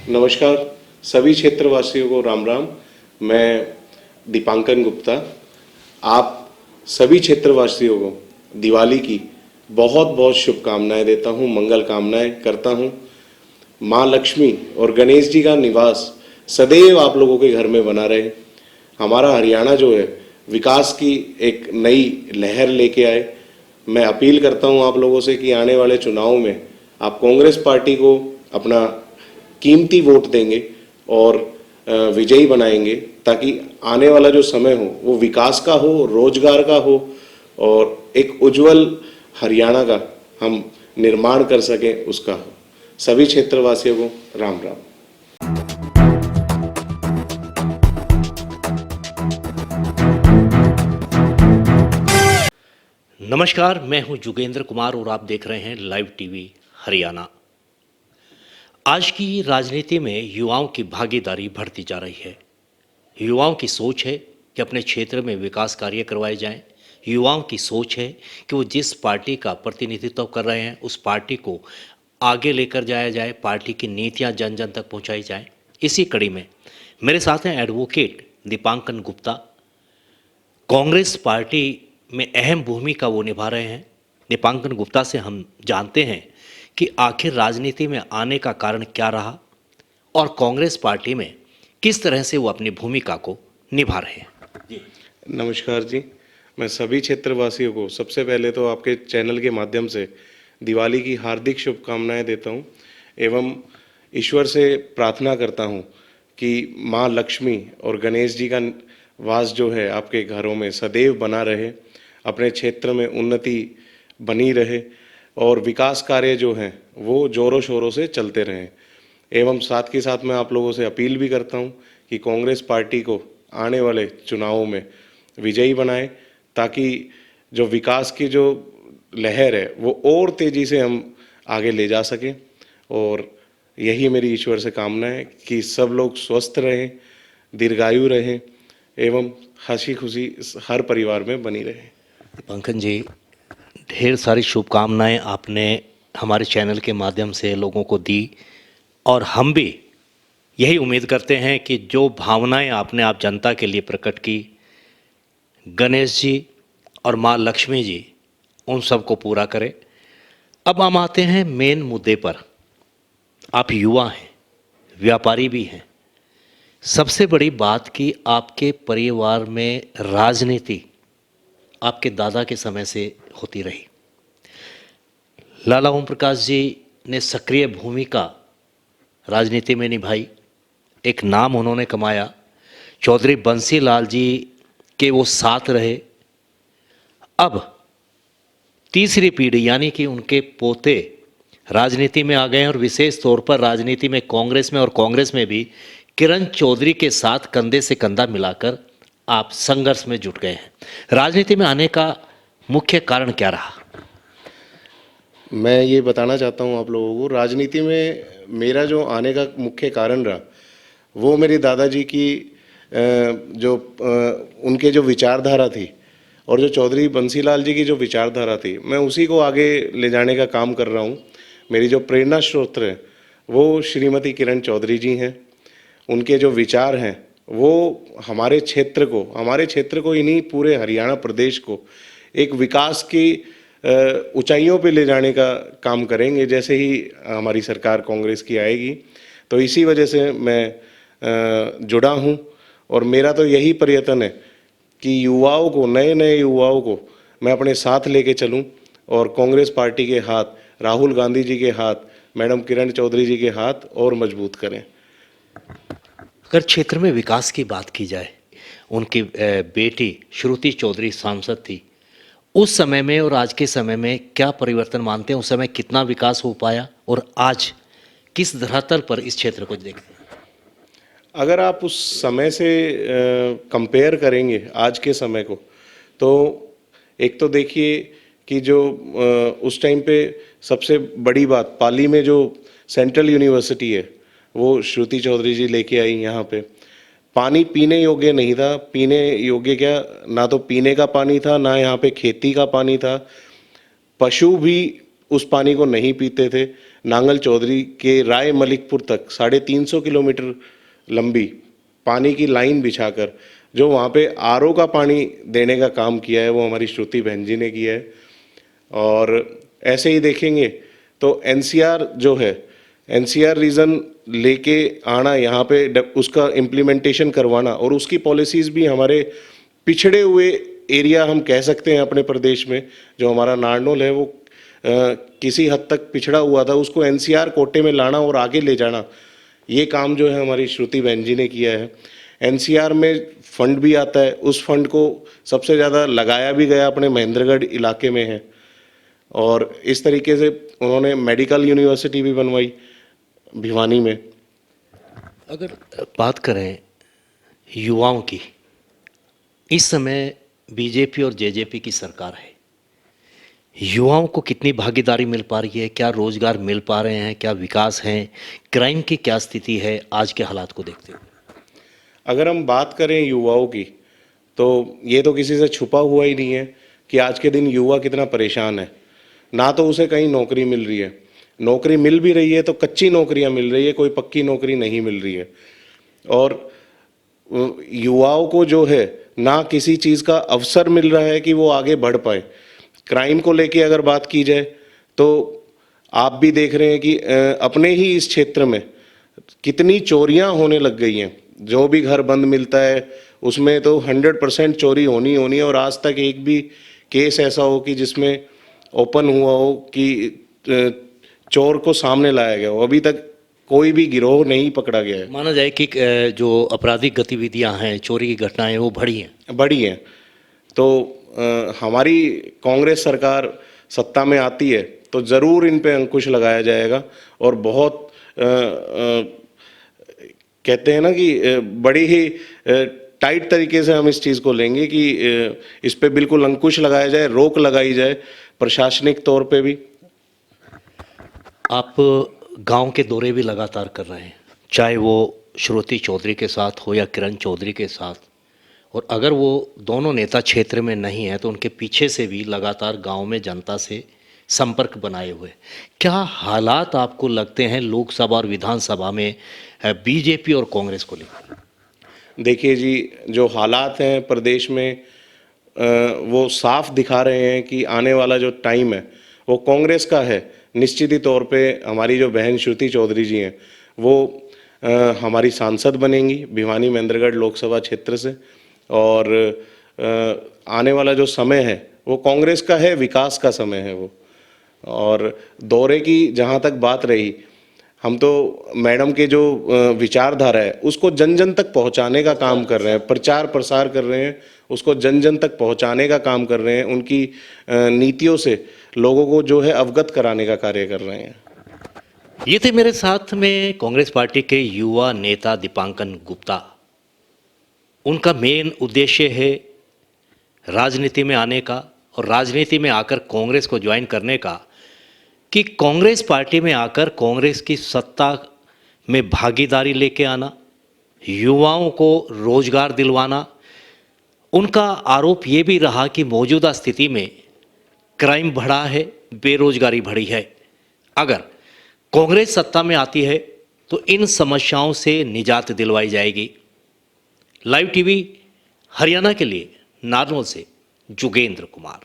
नमस्कार सभी क्षेत्रवासियों को राम राम। मैं दीपांकन गुप्ता आप सभी क्षेत्रवासियों को दिवाली की बहुत बहुत शुभकामनाएं देता हूं, मंगल कामनाएं करता हूं। माँ लक्ष्मी और गणेश जी का निवास सदैव आप लोगों के घर में बना रहे। हमारा हरियाणा जो है विकास की एक नई लहर लेके आए। मैं अपील करता हूं आप लोगों से कि आने वाले चुनाव में आप कांग्रेस पार्टी को अपना कीमती वोट देंगे और विजयी बनाएंगे, ताकि आने वाला जो समय हो वो विकास का हो, रोजगार का हो और एक उज्जवल हरियाणा का हम निर्माण कर सकें, उसका हो। सभी क्षेत्रवासियों को राम राम। नमस्कार, मैं हूं जुगेंद्र कुमार और आप देख रहे हैं लाइव टीवी हरियाणा। आज की राजनीति में युवाओं की भागीदारी बढ़ती जा रही है। युवाओं की सोच है कि अपने क्षेत्र में विकास कार्य करवाए जाएं। युवाओं की सोच है कि वो जिस पार्टी का प्रतिनिधित्व कर रहे हैं उस पार्टी को आगे लेकर जाया जाए, पार्टी की नीतियां जन जन तक पहुंचाई जाएं। इसी कड़ी में मेरे साथ हैं एडवोकेट दीपांकन गुप्ता। कांग्रेस पार्टी में अहम भूमिका वो निभा रहे हैं। दीपांकन गुप्ता से हम जानते हैं कि आखिर राजनीति में आने का कारण क्या रहा और कांग्रेस पार्टी में किस तरह से वो अपनी भूमिका को निभा रहे हैं। जी नमस्कार जी। मैं सभी क्षेत्रवासियों को सबसे पहले तो आपके चैनल के माध्यम से दिवाली की हार्दिक शुभकामनाएं देता हूं एवं ईश्वर से प्रार्थना करता हूं कि माँ लक्ष्मी और गणेश जी का वास जो है आपके घरों में सदैव बना रहे, अपने क्षेत्र में उन्नति बनी रहे और विकास कार्य जो हैं वो ज़ोरों शोरों से चलते रहें। एवं साथ के साथ मैं आप लोगों से अपील भी करता हूं कि कांग्रेस पार्टी को आने वाले चुनावों में विजयी बनाए, ताकि जो विकास की जो लहर है वो और तेज़ी से हम आगे ले जा सकें। और यही मेरी ईश्वर से कामना है कि सब लोग स्वस्थ रहें, दीर्घायु रहें एवं हंसी खुशी हर परिवार में बनी रहे। दीपांकन जी, ढेर सारी शुभकामनाएं आपने हमारे चैनल के माध्यम से लोगों को दी और हम भी यही उम्मीद करते हैं कि जो भावनाएं आपने आप जनता के लिए प्रकट की, गणेश जी और माँ लक्ष्मी जी उन सबको पूरा करें। अब हम आते हैं मेन मुद्दे पर। आप युवा हैं, व्यापारी भी हैं। सबसे बड़ी बात कि आपके परिवार में राजनीति आपके दादा के समय से होती रही। लाला ओम प्रकाश जी ने सक्रिय भूमिका राजनीति में निभाई, एक नाम उन्होंने कमाया। चौधरी बंसी लाल जी के वो साथ रहे। अब तीसरी पीढ़ी यानी कि उनके पोते राजनीति में आ गए हैं और विशेष तौर पर राजनीति में कांग्रेस में और कांग्रेस में भी किरण चौधरी के साथ कंधे से कंधा मिलाकर आप संघर्ष में जुट गए हैं। राजनीति में आने का मुख्य कारण क्या रहा? मैं ये बताना चाहता हूँ आप लोगों को, राजनीति में मेरा जो आने का मुख्य कारण रहा वो मेरे दादाजी की उनके जो विचारधारा थी और जो चौधरी बंसीलाल जी की जो विचारधारा थी, मैं उसी को आगे ले जाने का काम कर रहा हूँ। मेरी जो प्रेरणा स्रोत है वो श्रीमती किरण चौधरी जी हैं। उनके जो विचार हैं वो हमारे क्षेत्र को ही नहीं, पूरे हरियाणा प्रदेश को एक विकास की ऊंचाइयों पे ले जाने का काम करेंगे जैसे ही हमारी सरकार कांग्रेस की आएगी। तो इसी वजह से मैं जुड़ा हूँ और मेरा तो यही प्रयत्न है कि युवाओं को, नए नए युवाओं को मैं अपने साथ लेके चलूँ और कांग्रेस पार्टी के हाथ, राहुल गांधी जी के हाथ, मैडम किरण चौधरी जी के हाथ और मजबूत करें। अगर क्षेत्र में विकास की बात की जाए, उनकी बेटी श्रुति चौधरी सांसद थी। उस समय में और आज के समय में क्या परिवर्तन मानते हैं? उस समय कितना विकास हो पाया और आज किस धरातल पर इस क्षेत्र को देखते हैं? अगर आप उस समय से कंपेयर करेंगे आज के समय को, तो एक तो देखिए कि जो उस टाइम पे सबसे बड़ी बात, पाली में जो सेंट्रल यूनिवर्सिटी है वो श्रुति चौधरी जी लेके आई। यहाँ पे पानी पीने योग्य नहीं था, पीने योग्य क्या, ना तो पीने का पानी था, ना यहाँ पे खेती का पानी था। पशु भी उस पानी को नहीं पीते थे। नांगल चौधरी के राय मलिकपुर तक 350 किलोमीटर लंबी पानी की लाइन बिछाकर जो वहाँ पे आरओ का पानी देने का काम किया है वो हमारी श्रुति बहन जी ने किया है। और ऐसे ही देखेंगे तो एनसीआर जो है, एनसीआर रीजन लेके आना यहाँ पे उसका इम्प्लीमेंटेशन करवाना और उसकी पॉलिसीज़ भी हमारे पिछड़े हुए एरिया हम कह सकते हैं अपने प्रदेश में, जो हमारा नारनौल है वो किसी हद तक पिछड़ा हुआ था, उसको एनसीआर कोटे में लाना और आगे ले जाना, ये काम जो है हमारी श्रुति बहन जी ने किया है। एनसीआर में फंड भी आता है, उस फंड को सबसे ज़्यादा लगाया भी गया अपने महेंद्रगढ़ इलाके में है। और इस तरीके से उन्होंने मेडिकल यूनिवर्सिटी भी बनवाई भिवानी में। अगर बात करें युवाओं की, इस समय बीजेपी और जेजेपी की सरकार है, युवाओं को कितनी भागीदारी मिल पा रही है, क्या रोजगार मिल पा रहे हैं, क्या विकास है, क्राइम की क्या स्थिति है आज के हालात को देखते हुए? अगर हम बात करें युवाओं की तो ये तो किसी से छुपा हुआ ही नहीं है कि आज के दिन युवा कितना परेशान है। ना तो उसे कहीं नौकरी मिल रही है, नौकरी मिल भी रही है तो कच्ची नौकरियां मिल रही है, कोई पक्की नौकरी नहीं मिल रही है। और युवाओं को जो है ना किसी चीज़ का अवसर मिल रहा है कि वो आगे बढ़ पाए। क्राइम को लेके अगर बात की जाए तो आप भी देख रहे हैं कि अपने ही इस क्षेत्र में कितनी चोरियां होने लग गई हैं। जो भी घर बंद मिलता है उसमें तो 100% चोरी होनी होनी है। और आज तक एक भी केस ऐसा हो कि जिसमें ओपन हुआ हो कि चोर को सामने लाया गया हो, अभी तक कोई भी गिरोह नहीं पकड़ा गया है। माना जाए कि जो आपराधिक गतिविधियां हैं, चोरी की घटनाएं, वो बढ़ी हैं। तो हमारी कांग्रेस सरकार सत्ता में आती है तो ज़रूर इन पे अंकुश लगाया जाएगा। और बहुत कहते हैं ना कि बड़ी ही टाइट तरीके से हम इस चीज़ को लेंगे कि इस पे बिल्कुल अंकुश लगाया जाए, रोक लगाई जाए प्रशासनिक तौर पे भी। आप गांव के दौरे भी लगातार कर रहे हैं, चाहे वो श्रुति चौधरी के साथ हो या किरण चौधरी के साथ, और अगर वो दोनों नेता क्षेत्र में नहीं है तो उनके पीछे से भी लगातार गांव में जनता से संपर्क बनाए हुए। क्या हालात आपको लगते हैं लोकसभा और विधानसभा में बीजेपी और कांग्रेस को लेकर? देखिए जी, जो हालात हैं प्रदेश में वो साफ दिखा रहे हैं कि आने वाला जो टाइम है वो कांग्रेस का है। निश्चित ही तौर पे हमारी जो बहन श्रुति चौधरी जी हैं वो हमारी सांसद बनेंगी भिवानी महेंद्रगढ़ लोकसभा क्षेत्र से। और आने वाला जो समय है वो कांग्रेस का है, विकास का समय है वो। और दौरे की जहाँ तक बात रही, हम तो मैडम के जो विचारधारा है उसको जन जन तक पहुँचाने का काम कर रहे हैं, प्रचार प्रसार कर रहे हैं, उसको जन जन तक पहुँचाने का काम कर रहे हैं, उनकी नीतियों से लोगों को जो है अवगत कराने का कार्य कर रहे हैं। ये थे मेरे साथ में कांग्रेस पार्टी के युवा नेता दीपांकन गुप्ता। उनका मेन उद्देश्य है राजनीति में आने का और राजनीति में आकर कांग्रेस को ज्वाइन करने का, कि कांग्रेस पार्टी में आकर कांग्रेस की सत्ता में भागीदारी लेके आना, युवाओं को रोजगार दिलवाना। उनका आरोप ये भी रहा कि मौजूदा स्थिति में क्राइम बढ़ा है, बेरोजगारी बढ़ी है। अगर कांग्रेस सत्ता में आती है तो इन समस्याओं से निजात दिलवाई जाएगी। लाइव टीवी हरियाणा के लिए नारनौल से जुगेंद्र कुमार।